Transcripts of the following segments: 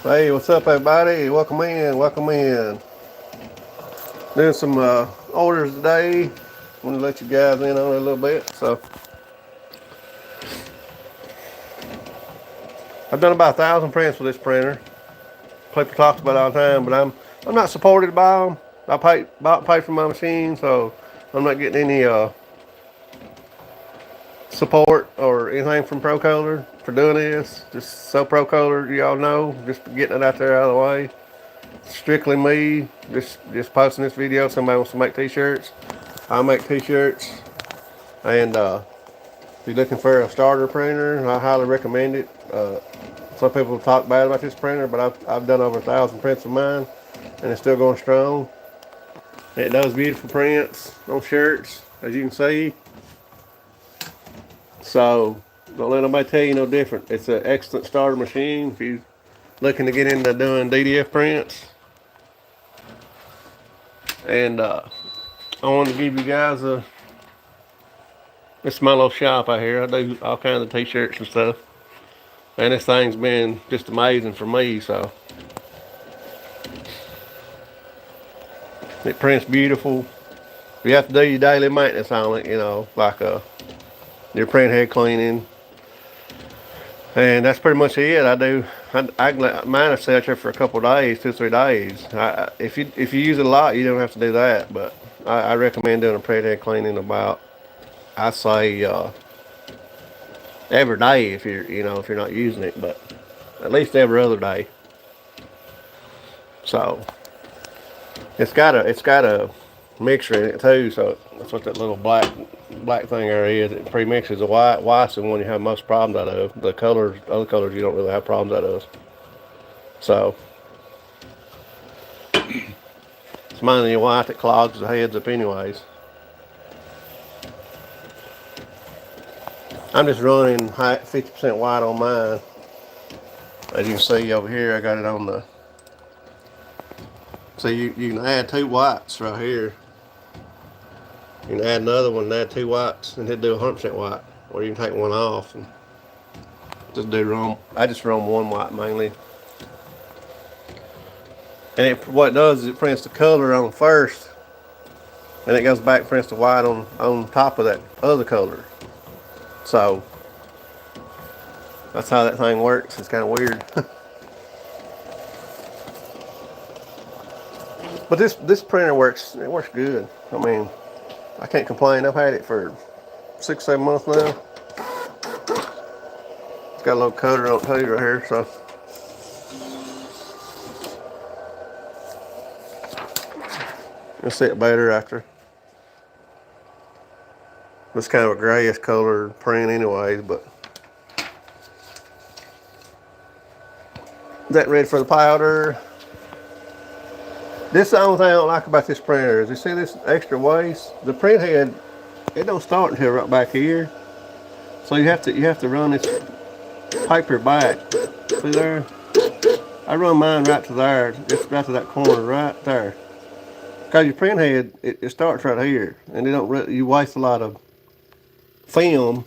Hey, what's up, everybody? Welcome in. Welcome in. Doing some orders today. Want to let you guys in on it a little bit. So, I've done about 1,000 prints with this printer. People talk about it all the time, but I'm not supported by them. I pay for my machine, so I'm not getting any support or anything from procolored for doing this. Just so procolored, y'all know, just getting it out there out of the way. Strictly me, just posting this video. Somebody wants to make t-shirts, I make t-shirts. And if you're looking for a starter printer, I highly recommend it. Some people talk bad about this printer, but I've done over 1,000 prints of mine, and it's still going strong. It does beautiful prints on shirts, as you can see. So don't let nobody tell you no different. It's an excellent starter machine if you're looking to get into doing DTF prints. And I want to give you guys this is my little shop out here. I do all kinds of t-shirts and stuff. And this thing's been just amazing for me, so. It prints beautiful. You have to do your daily maintenance on it, like your print head cleaning. And that's pretty much it. Mine I stay out there for a couple of days, 2 or 3 days. If you use it a lot, you don't have to do that. But I recommend doing a print head cleaning about, I say, every day if you're not using it, but at least every other day. So it's got a mixture in it too. So that's what that little black thing there is. It pre-mixes the white. White's the one you have most problems out of. The colors, other colors, you don't really have problems out of. So it's mainly the white that clogs the heads up, anyways. I'm just running 50% white on mine. As you can see over here, I got it on the. So you can add 2 whites right here. You can add another one and add 2 whites and it'll do 100% white. Or you can take one off and just do run. I just run 1 white mainly. And what it does is it prints the color on first, and it goes back and prints the white on top of that other color. So that's how that thing works. It's kind of weird. But this printer works. It works good. I mean, I can't complain. I've had it for 6-7 months now. It's got a little cutter on it too right here. So you'll see it better after. It's kind of a grayish color print anyways, but that ready for the powder. This is the only thing I don't like about this printer is you see this extra waste. The print head, it don't start until right back here, so you have to run this paper back. See there? I run mine right to there, just right to that corner right there. Cause your print head, it starts right here, and you waste a lot of film.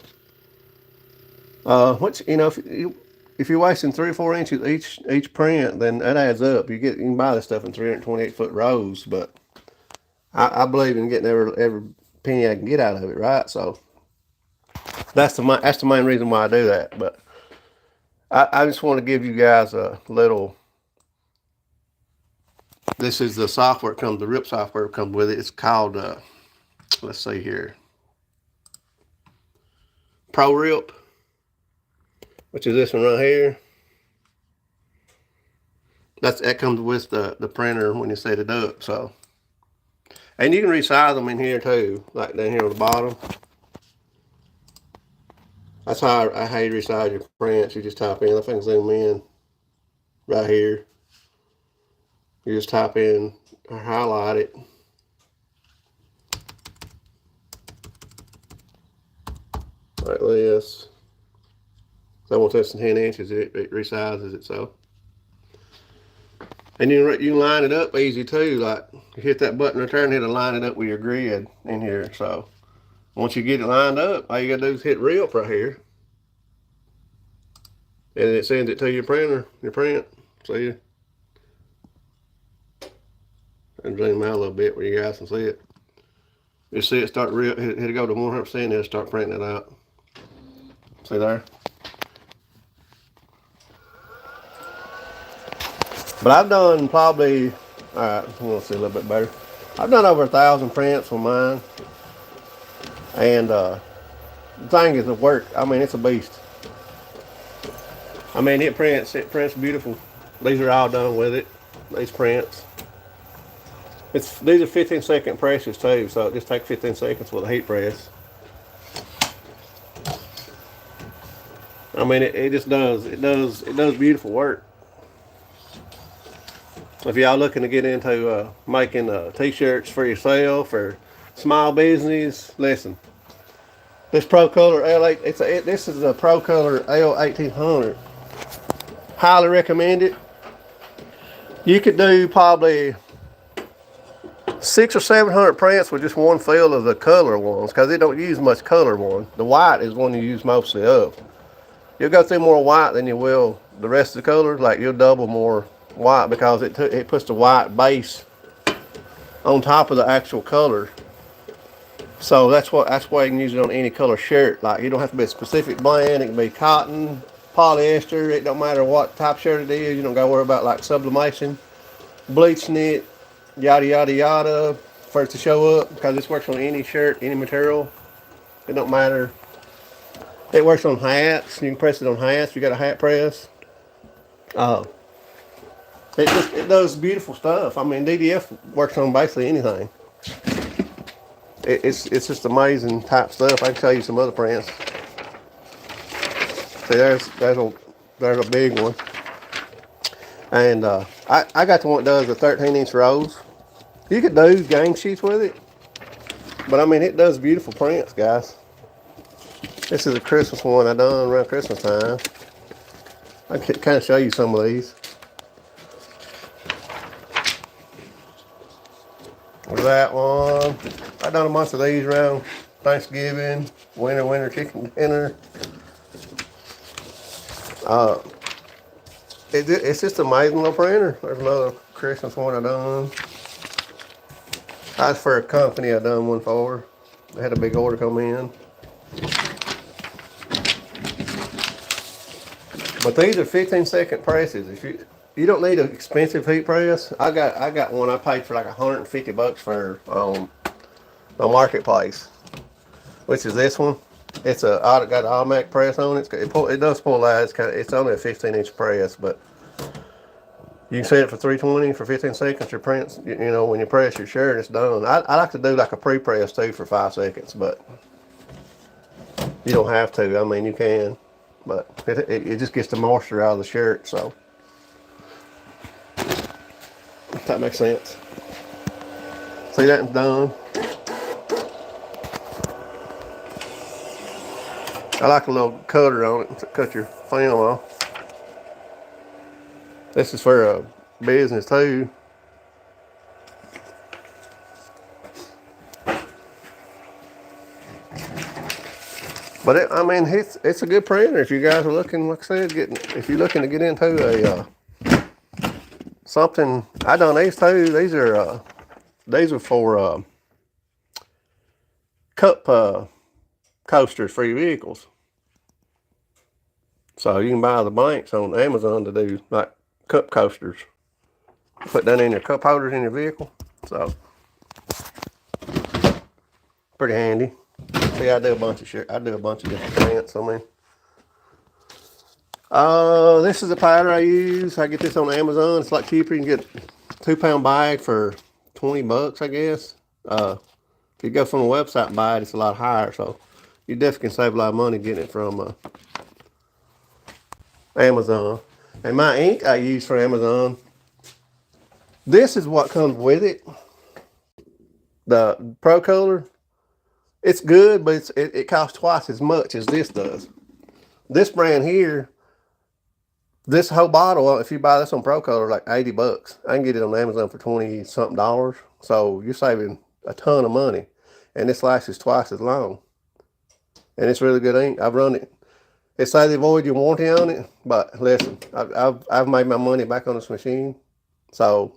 Which if you're wasting 3 or 4 inches each print, then that adds up. You can buy this stuff in 328-foot rolls, but I believe in getting every penny I can get out of it, right? So that's the main reason why I do that. But I just want to give you guys a little. This is the software the RIP software comes with it. It's called let's see here, ProRip, which is this one right here. That comes with the printer when you set it up. So, and you can resize them in here too, like down here on the bottom. That's how you resize your prints. You just type in. If I can zoom in right here, you just type in or highlight it. Like this. So I want this in 10 inches, it resizes it so. And you can line it up easy too. Like you hit that button right there and it'll line it up with your grid in here. So once you get it lined up, all you gotta do is hit RIP right here. And it sends it to your printer, your print. See you. And zoom out a little bit where you guys can see it. You see it start real, it'll go to 100% and it'll start printing it out. See there? But I've done probably, alright, I'm gonna see a little bit better. I've done over 1,000 prints on mine. And the thing is, it work. I mean, it's a beast. I mean, it prints beautiful. These are all done with it. These prints. These are 15-second presses too, so it just takes 15 seconds with a heat press. I mean, it just does. It does beautiful work. If y'all looking to get into making t-shirts for yourself or small business, listen. This Procolor L8, this is a Procolor L1800. Highly recommend it. You could do probably 600 or 700 prints with just one fill of the color ones, because it don't use much color one. The white is one you use mostly of. You'll go through more white than you will the rest of the colors. Like, you'll double more white because it puts the white base on top of the actual color. So that's why you can use it on any color shirt. Like, you don't have to be a specific blend. It can be cotton, polyester. It don't matter what type of shirt it is. You don't got to worry about like sublimation, bleaching it, yada yada yada for it to show up, because this works on any shirt, any material. It don't matter. It works on hats. You can press it on hats. You got a hat press. It does beautiful stuff. I mean, DTF works on basically anything. It's just amazing type stuff. I can show you some other prints. See, there's a big one. And I got the one that does the 13-inch rolls. You could do game sheets with it, but I mean, it does beautiful prints, guys. This is a Christmas one I done around Christmas time. I can kind of show you some of these. There's that one. I done a bunch of these around Thanksgiving, winter chicken dinner. It's just an amazing little printer. There's another Christmas one I done. That's for a company I done one for. They had a big order come in. But these are 15-second presses. If you don't need an expensive heat press. I got one I paid for like $150 for on the marketplace, which is this one. It's got an automatic press on it. It does pull out. It's only a 15-inch press, but you can set it for 320 for 15 seconds. Your prints, you know, when you press your shirt, it's done. I like to do like a pre-press too for 5 seconds, but you don't have to. I mean, you can, but it just gets the moisture out of the shirt. So if that makes sense. See, that's done. I like a little cutter on it to cut your film off. This is for a business too. But I mean, it's a good printer if you guys are looking, like I said, if you're looking to get into something. I done these too. These are for cup coasters for your vehicles. So you can buy the blanks on Amazon to do like cup coasters. Put that in your cup holders in your vehicle. So pretty handy. See, I do a bunch of different prints. I mean, this is a powder I use. I get this on Amazon. It's like cheaper. You can get a 2-pound bag for $20, I guess. If you go from a website and buy it, it's a lot higher. So you definitely can save a lot of money getting it from Amazon. And my ink I use from Amazon. This is what comes with it. The Procolor. It's good, but it costs twice as much as this does. This brand here, this whole bottle, if you buy this on Procolor, like $80. I can get it on Amazon for $20-something. So you're saving a ton of money. And this lasts twice as long. And it's really good ink. I've run it. It's say they void your warranty on it, but listen, I've made my money back on this machine, so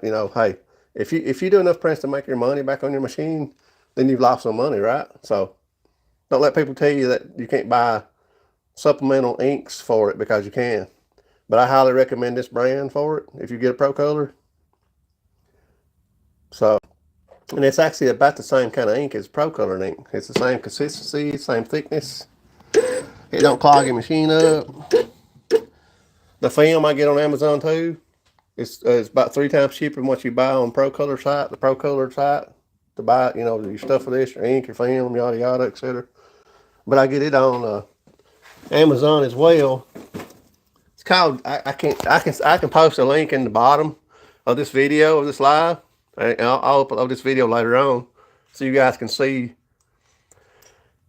you know, hey, if you do enough prints to make your money back on your machine, then you've lost some money, right? So don't let people tell you that you can't buy supplemental inks for it, because you can. But I highly recommend this brand for it if you get a Procolor. So, and it's actually about the same kind of ink as Procolor ink. It's the same consistency, same thickness. It don't clog your machine up. The film I get on Amazon too, it's about 3 times cheaper than what you buy on Procolor site, the Procolor site, to buy, you know, your stuff for this, your ink, your film, yada yada, etc. But I get it on Amazon as well. It's called, I can post a link in the bottom of this video, of this live. I'll upload this video later on so you guys can see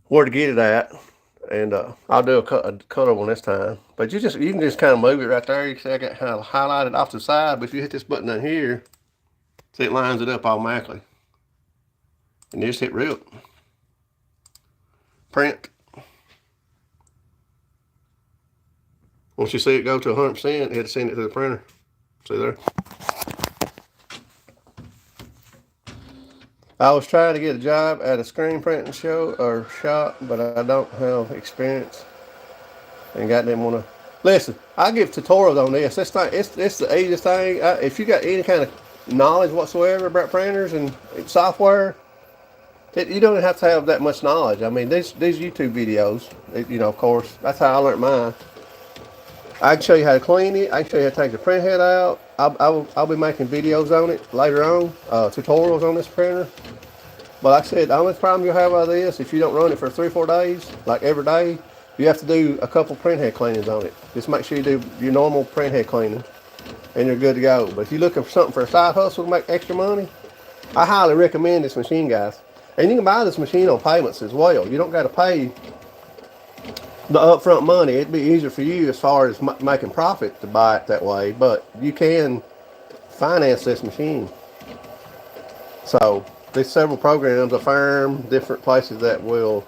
where to get it at. And I'll do a color one this time. But you can just kind of move it right there. You can see I got kind of highlighted off the side, but if you hit this button down here, see, it lines it up automatically. And you just hit rip. Print. Once you see it go to 100%, hit send it to the printer. See there? I was trying to get a job at a screen printing show or shop, but I don't have experience. And got them want to listen. I give tutorials on this. It's the easiest thing. If you got any kind of knowledge whatsoever about printers and software, you don't have to have that much knowledge. I mean, these YouTube videos, you know, of course, that's how I learned mine. I can show you how to clean it. I can show you how to take the print head out. I'll be making videos on it later on, tutorials on this printer. But like I said, the only problem you'll have out of this, if you don't run it for 3 or 4 days, like every day, you have to do a couple print head cleanings on it. Just make sure you do your normal print head cleaning, and you're good to go. But if you're looking for something for a side hustle to make extra money, I highly recommend this machine, guys. And you can buy this machine on payments as well. You don't got to pay the upfront money. It'd be easier for you as far as making profit to buy it that way, but you can finance this machine. So there's several programs, a firm, different places that will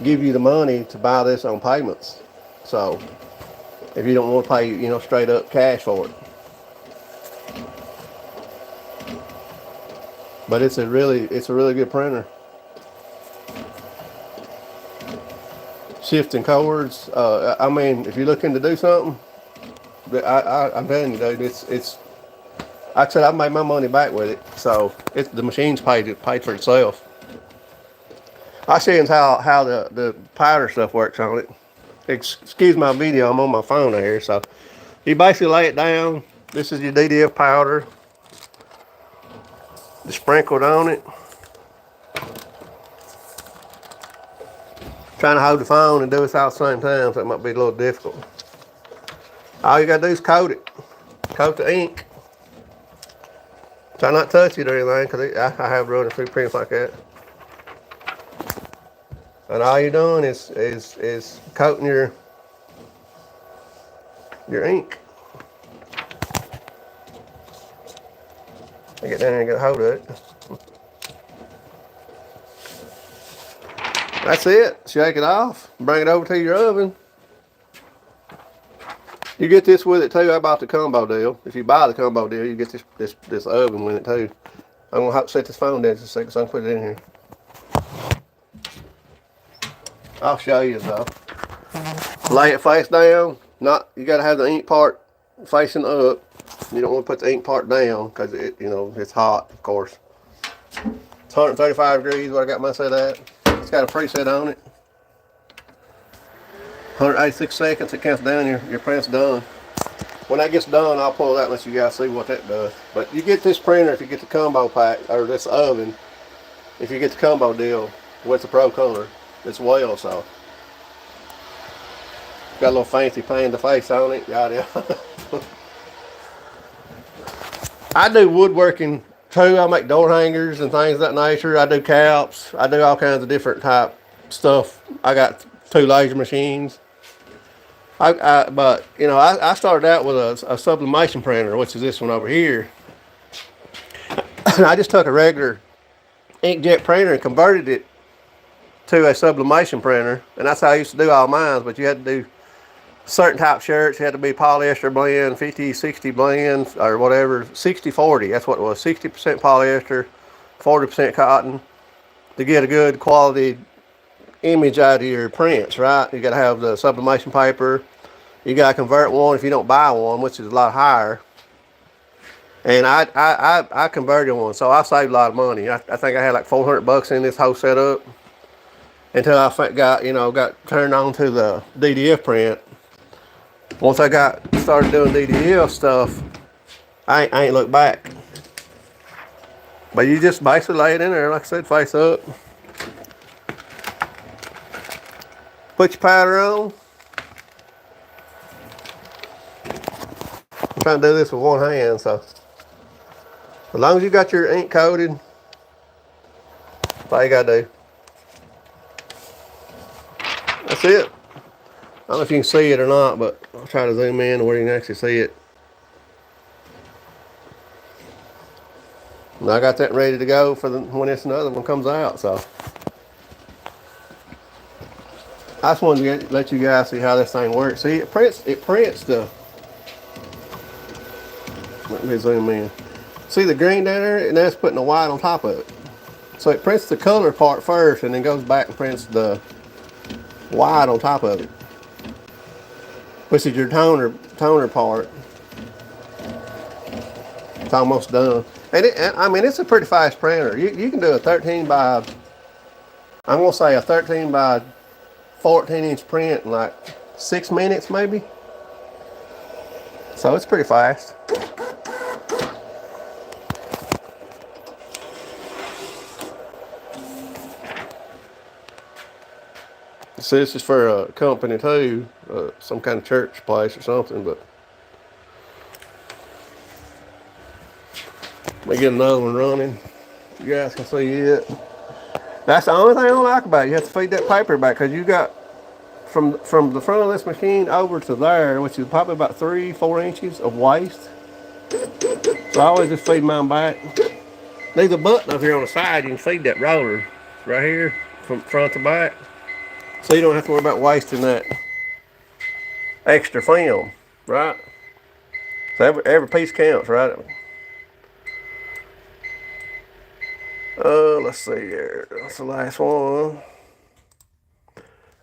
give you the money to buy this on payments. So if you don't want to pay, you know, straight up cash for it. But it's a really good printer. Shifting cords. I mean, if you're looking to do something, I'm telling you, dude, it's. Like I said, I made my money back with it, so the machine's paid for itself. I see how the powder stuff works on it. Excuse my video, I'm on my phone here. So you basically lay it down. This is your DTF powder. Just sprinkled on it. Trying to hold the phone and do this all at the same time, so it might be a little difficult. All you gotta do is coat it. Coat the ink. Try not to touch it or anything, because I have run a few prints like that. And all you're doing is coating your ink. I get down there and get a hold of it. That's it. Shake it off. Bring it over to your oven. You get this with it too. I bought the combo deal. If you buy the combo deal, you get this oven with it too. I'm gonna have to set this phone down just a second so I can put it in here. I'll show you though. Lay it face down. You gotta have the ink part facing up. You don't want to put the ink part down because it's hot, of course. It's 135 degrees where I got my set at. It's got a preset on it. 186 seconds, it counts down, your print's done. When that gets done, I'll pull that and let you guys see what that does. But you get this printer if you get the combo pack, or this oven, if you get the combo deal with the Procolor as well. So got a little fancy paint to face on it, yada yada. I do woodworking too. I make door hangers and things of that nature. I do caps. I do all kinds of different type stuff. I got 2 laser machines. But you know, I started out with a sublimation printer, which is this one over here. I just took a regular inkjet printer and converted it to a sublimation printer, and that's how I used to do all mine. But you had to do certain type shirts. You had to be polyester blend, 50-60 blend, or whatever, 60-40. That's what it was, 60% polyester, 40% cotton, to get a good quality image out of your prints, right? You got to have the sublimation paper. You got to convert one if you don't buy one, which is a lot higher. And I converted one, so I saved a lot of money. I think I had like $400 in this whole setup until I got turned on to the DTF print. Once I started doing DTF stuff, I ain't looked back. But you just basically lay it in there, like I said, face up. Put your powder on. I'm trying to do this with one hand, so as long as you got your ink coated, that's all you gotta do. That's it. I don't know if you can see it or not, but I'll try to zoom in where you can actually see it. And I got that ready to go for when this another one comes out, so. I just wanted to let you guys see how this thing works. See, it prints the, let me zoom in. See the green down there? And that's putting the white on top of it. So it prints the color part first and then goes back and prints the white on top of it, which is your toner part. It's almost done. And I mean, it's a pretty fast printer. You can do a 13 by, I'm gonna say a 13 by 14-inch print in like 6 minutes maybe. So it's pretty fast. So this is for a company too, some kind of church place or something, but let me get another one running. You guys can see it. That's the only thing I don't like about it. You have to feed that paper back, because you got from the front of this machine over to there, which is probably about 3-4 inches of waste. So I always just feed mine back. There's a button up here on the side. You can feed that roller right here from front to back, so you don't have to worry about wasting that extra film, right? So every piece counts, right? Let's see here. That's the last one.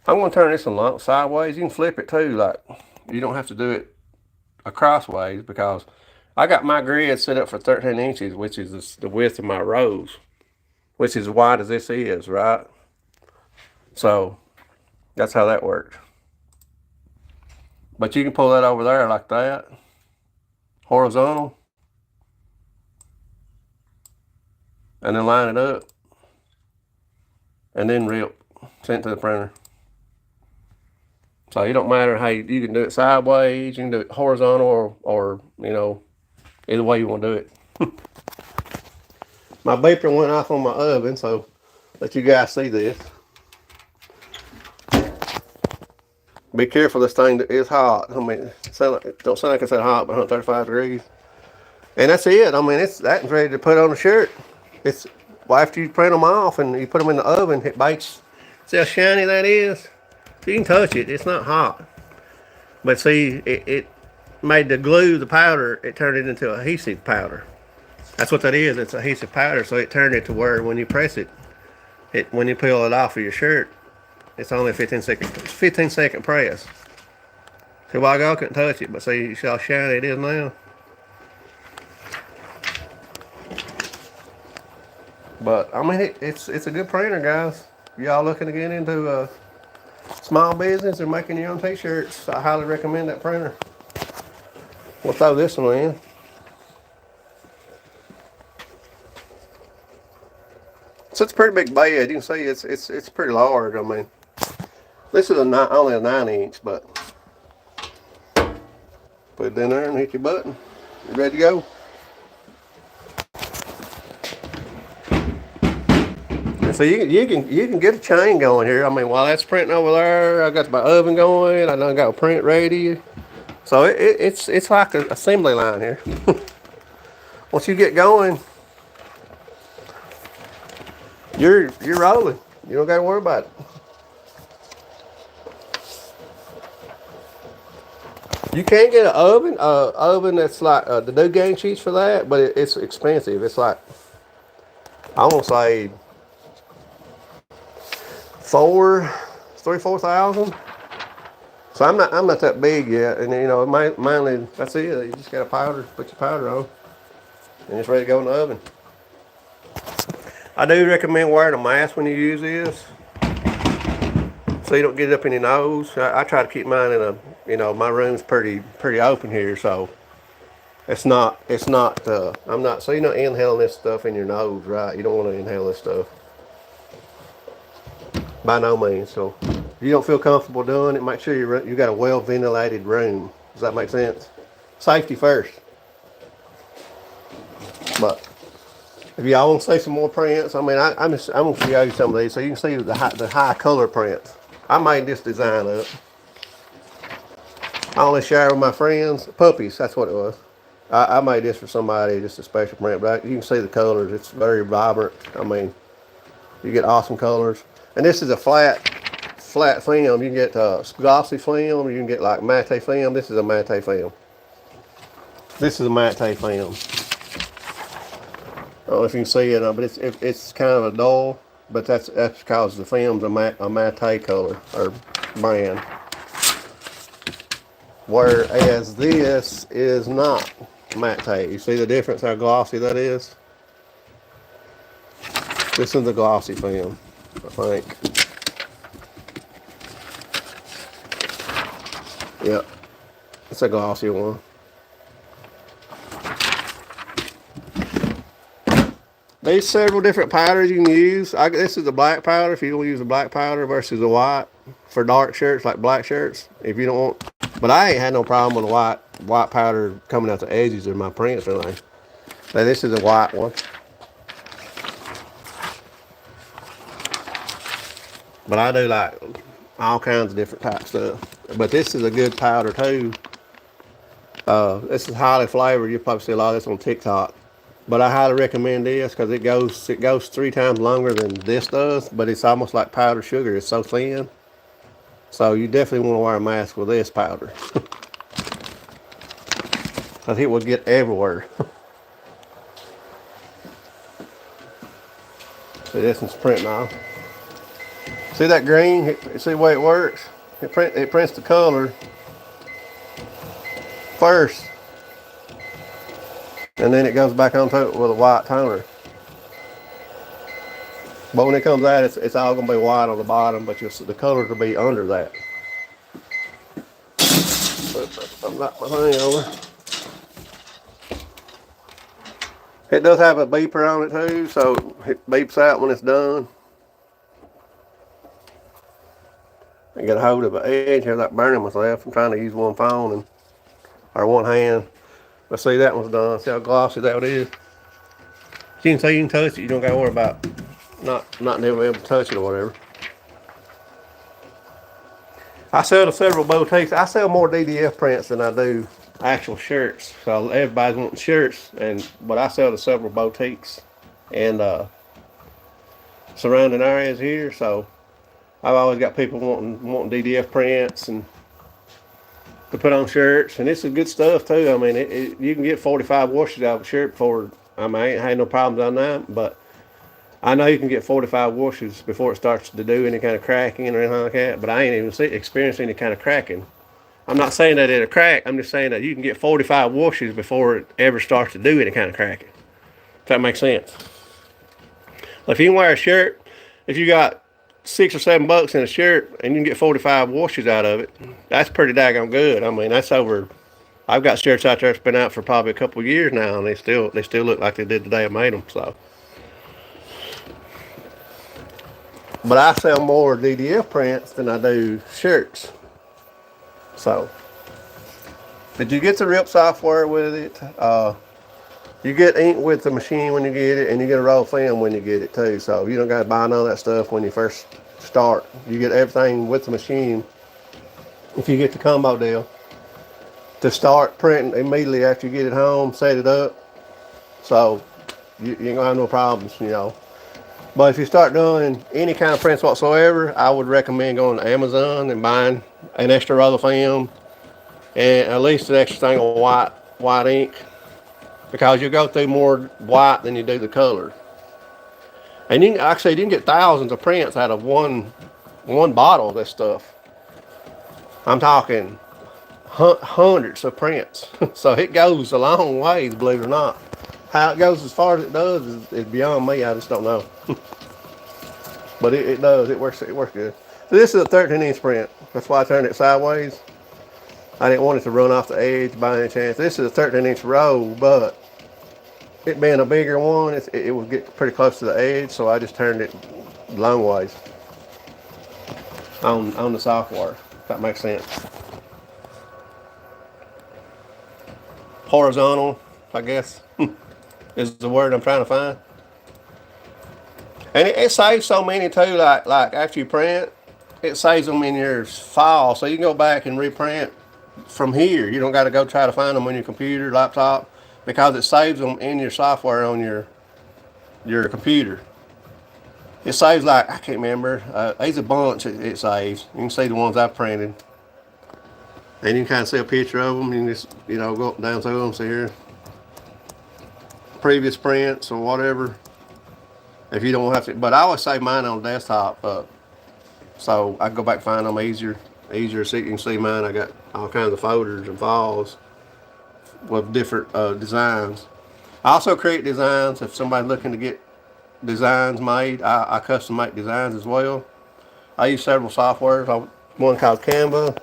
I'm going to turn this one sideways. You can flip it too. Like, you don't have to do it crossways, because I got my grid set up for 13 inches, which is the width of my rows, which is as wide as this is, right? So that's how that works. But you can pull that over there like that, horizontal, and then line it up, and then rip, send it to the printer. So it don't matter how you can do it sideways, you can do it horizontal, or you know, either way you want to do it. My beeper went off on my oven, so let you guys see this. Be careful, this thing is hot. I mean, it don't sound like it's that hot, but 135 degrees. And that's it. I mean, that's ready to put on a shirt. Well, after you print them off and you put them in the oven, it bakes. See how shiny that is? You can touch it. It's not hot. But see, it made the glue, the powder, it turned it into adhesive powder. That's what that is. It's adhesive powder. So it turned it to where when you press it, when you peel it off of your shirt, it's only a 15-second press. See, a while ago I couldn't touch it, but see how shiny it is now. But I mean, it's a good printer, guys. Y'all looking to get into small business or making your own t-shirts, I highly recommend that printer. We'll throw this one in. So it's a pretty big bed. You can see it's pretty large. I mean, this is only a 9-inch, but put it in there and hit your button. You're ready to go. So you can get a chain going here. I mean, while that's printing over there, I got my oven going. I done got a print ready. So it's like an assembly line here. Once you get going, you're rolling. You don't got to worry about it. You can get an oven that's like the new gang sheets for that, but it's expensive. It's like, I want to say 4,000. So I'm not that big yet, and you know, mainly that's it. You just got to put your powder on, and it's ready to go in the oven. I do recommend wearing a mask when you use this, so you don't get it up in your nose. I try to keep mine in a, you know, my room's pretty open here, so it's not. I'm not. So you're not inhaling this stuff in your nose, right? You don't want to inhale this stuff. By no means. So if you don't feel comfortable doing it, make sure you got a well ventilated room. Does that make sense? Safety first. But if y'all want to see some more prints, I mean, I'm gonna show you some of these so you can see the high color prints. I made this design up. I only share with my friends. Puppies, that's what it was. I made this for somebody, just a special print. But you can see the colors. It's very vibrant. I mean, you get awesome colors. And this is a flat film. You can get glossy film. You can get like matte film. This is a matte film. This is a matte film. I don't know if you can see it, but it's kind of a dull. But that's because the film's a matte color or brand. Whereas this is not matte. You see the difference? How glossy that is. This is the glossy film, I think. Yep, it's a glossy one. There's several different powders you can use. This is the black powder if you don't use the black powder versus the white for dark shirts like black shirts. If you don't want, but I ain't had no problem with the white powder coming out the edges of my prints or anything. Now this is a white one. But I do like all kinds of different types of stuff. But this is a good powder too. This is highly flavored. You'll probably see a lot of this on TikTok. But I highly recommend this because it goes 3 times longer than this does. But it's almost like powdered sugar. It's so thin. So you definitely want to wear a mask with this powder. Because it will get everywhere. See, this one's printing off. See that green? See the way it works? It prints the color first, and then it goes back onto it with a white toner. But when it comes out, it's all gonna be white on the bottom, but the colors will be under that. I've knocked my thing over. It does have a beeper on it too, so it beeps out when it's done. I get a hold of an edge here, like burning myself. I'm trying to use one phone or one hand. Let's see, that one's done. See how glossy that is. You can see you can touch it. You don't got to worry about not never able to touch it or whatever. I sell to several boutiques. I sell more DTF prints than I do actual shirts. So everybody's wanting shirts, but I sell to several boutiques and surrounding areas here. So I've always got people wanting DTF prints and to put on shirts, and this is good stuff too. I mean, you can get 45 washes out of a shirt before. I mean, I ain't had no problems on that, but I know you can get 45 washes before it starts to do any kind of cracking or anything like that. But I ain't even experienced any kind of cracking. I'm not saying that it'll crack. I'm just saying that you can get 45 washes before it ever starts to do any kind of cracking. If that makes sense. If you can wear a shirt, if you got $6 or $7 in a shirt and you can get 45 washes out of it, that's pretty daggone good. I mean, that's over. I've got shirts out there that's been out for probably a couple of years now, and they still look like they did the day I made them. So, but I sell more DTF prints than I do shirts. So, did you get the RIP software with it? You get ink with the machine when you get it, and you get a roll film when you get it too. So you don't got to buy none of that stuff when you first start. You get everything with the machine if you get the combo deal to start printing immediately after you get it home, set it up. So you ain't gonna have no problems, you know. But if you start doing any kind of prints whatsoever, I would recommend going to Amazon and buying an extra roll of film and at least an extra thing of white ink, because you go through more white than you do the color. And you can, actually, you can get thousands of prints out of one bottle of this stuff. I'm talking hundreds of prints. So it goes a long ways, believe it or not. How it goes as far as it does is beyond me. I just don't know. But it does. It works good. So this is a 13-inch print. That's why I turned it sideways. I didn't want it to run off the edge by any chance. This is a 13-inch roll, but it being a bigger one, it would get pretty close to the edge, so I just turned it long ways on the software, if that makes sense. Horizontal, I guess, is the word I'm trying to find. And it saves so many too, like after you print, it saves them in your file, so you can go back and reprint from here. You don't got to go try to find them on your computer, laptop, because it saves them in your software on your computer. It saves, like, I can't remember, there's a bunch it saves. You can see the ones I printed. And you can kind of see a picture of them. You can just, go up and down through them, see here. Previous prints or whatever. If you don't have to, but I always save mine on the desktop, so I can go back and find them easier. So you can see mine. I got all kinds of folders and files with different designs. I also create designs if somebody's looking to get designs made. I custom make designs as well. I use several softwares. One called Canva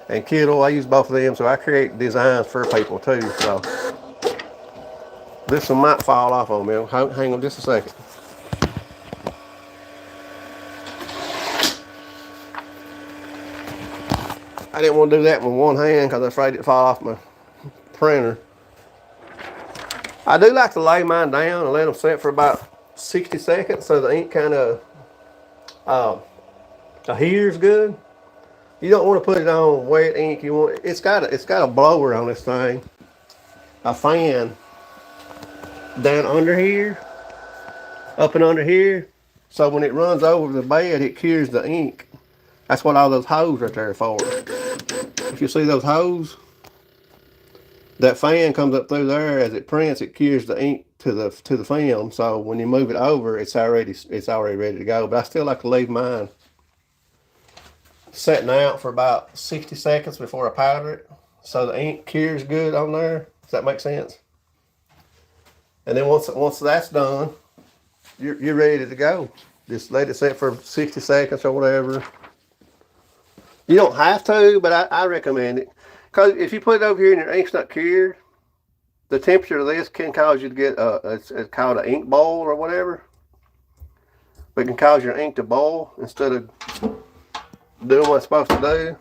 and Kittle. I use both of them, so I create designs for people too. So this one might fall off on me. Hang on just a second. I didn't want to do that with one hand because I'm afraid it'd fall off my printer. I do like to lay mine down and let them set for about 60 seconds so the ink kind of adheres good. You don't want to put it on wet ink. It's got a blower on this thing, a fan down under here, up and under here. So when it runs over the bed, it cures the ink. That's what all those hoses right there are for. If you see those hoses, that fan comes up through there. As it prints, it cures the ink to the film. So when you move it over, it's already ready to go. But I still like to leave mine setting out for about 60 seconds before I powder it, so the ink cures good on there. Does that make sense? And then once that's done, you're ready to go. Just let it set for 60 seconds or whatever. You don't have to, but I recommend it. Because if you put it over here and your ink's not cured, the temperature of this can cause you to get, it's called an ink boil or whatever. But it can cause your ink to boil instead of doing what it's supposed to do.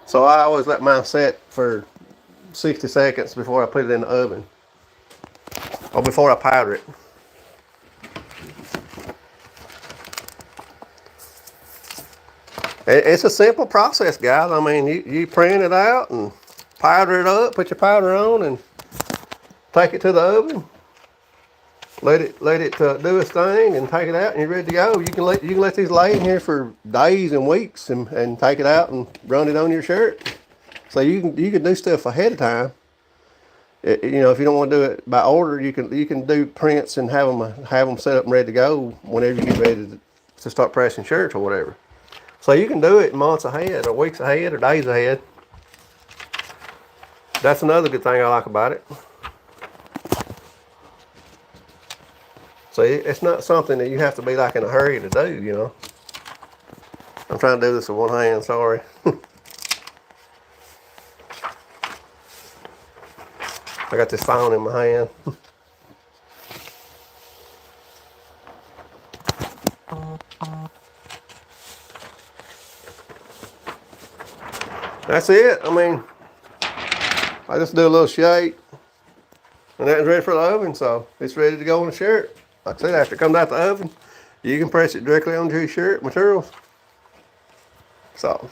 So I always let mine set for 60 seconds before I put it in the oven. Or before I powder it. It's a simple process, guys. I mean, you print it out and powder it up, put your powder on, and take it to the oven. Let it do its thing, and take it out, and you're ready to go. You can let these lay in here for days and weeks, and take it out and run it on your shirt. So you can do stuff ahead of time. If you don't want to do it by order, you can do prints and have them set up and ready to go whenever you get ready to start pressing shirts or whatever. So you can do it months ahead, or weeks ahead, or days ahead. That's another good thing I like about it. So it's not something that you have to be like in a hurry to do, I'm trying to do this with one hand, sorry. I got this phone in my hand. That's it. I mean, I just do a little shake, and that's ready for the oven, so it's ready to go on the shirt. Like I said, after it comes out the oven, you can press it directly onto your shirt materials. So,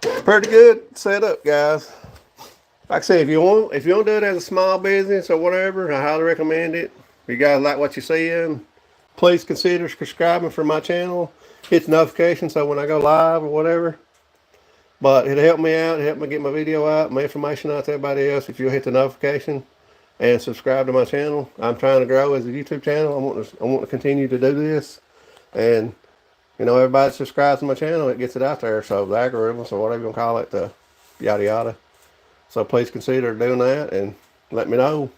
pretty good setup, guys. Like I said, if you want to do it as a small business or whatever, I highly recommend it. If you guys like what you're seeing, please consider subscribing for my channel. Hit the notification so when I go live or whatever. But it'll help me out. It'll help me get my video out, my information out to everybody else. If you'll hit the notification and subscribe to my channel. I'm trying to grow as a YouTube channel. I want to continue to do this. And, you know, everybody subscribes to my channel, it gets it out there. So the algorithms or whatever you want to call it, the yada yada. So please consider doing that and let me know.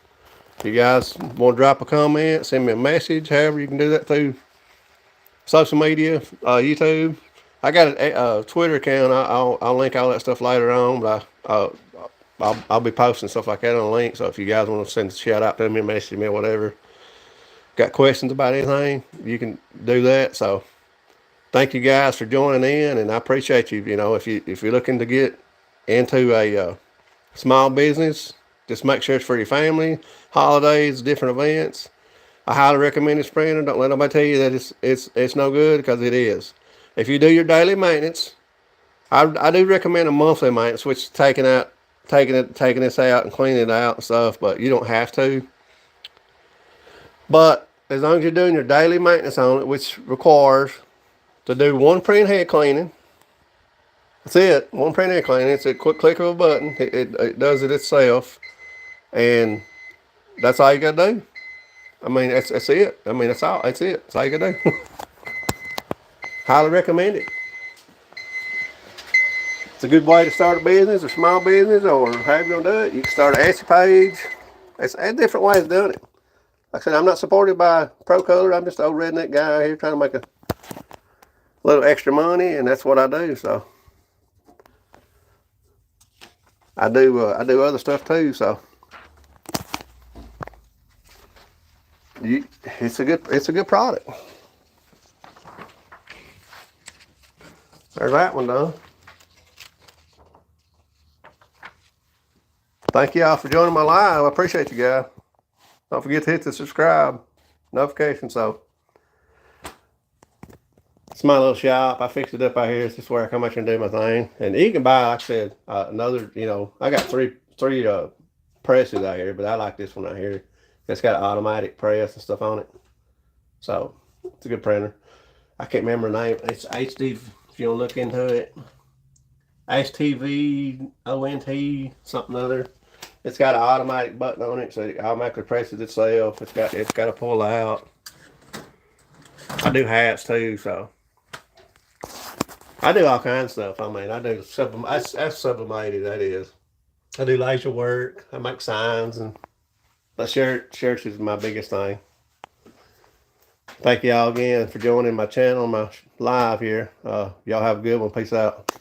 If you guys want to drop a comment, send me a message, however you can do that through social media, YouTube. I got a Twitter account. I'll link all that stuff later on, but I'll be posting stuff like that on a link. So if you guys want to send a shout out to me, message me or whatever, got questions about anything, you can do that. So thank you guys for joining in, and I appreciate you. You know, if you're looking to get into a small business, just make sure it's for your family, holidays, different events. I highly recommend this printer. Don't let nobody tell you that it's no good, because it is. If you do your daily maintenance, I do recommend a monthly maintenance, which is taking this out and cleaning it out and stuff, but you don't have to. But as long as you're doing your daily maintenance on it, which requires to do one print head cleaning. That's it. One print head cleaning. It's a quick click of a button. It does it itself. And that's all you gotta do. I mean, that's it. I mean, that's all. That's it. That's all you gotta do. Highly recommend it. It's a good way to start a business or small business, or however you're gonna do it. You can start an Etsy page. It's a different ways of doing it. Like I said, I'm not supported by procolored. I'm just an old redneck guy out here trying to make a little extra money, and that's what I do. So I do other stuff too. So it's a good product. There's that one done. Thank y'all for joining my live. I appreciate you guys. Don't forget to hit the subscribe notification. So it's my little shop. I fixed it up out here. It's just where I come out here and do my thing. And you can buy, like I said, another, you know, I got three presses out here, but I like this one out here. It's got an automatic press and stuff on it. So it's a good printer. I can't remember the name. It's HD, if you want to look into it. HTV ONT something other. It's got an automatic button on it, so it automatically presses itself. It's got to pull out. I do hats too, so I do all kinds of stuff. I mean, I do that's sublimated. That is. I do laser work. I make signs, and but shirts is my biggest thing. Thank y'all again for joining my channel, my live here. Y'all have a good one. Peace out.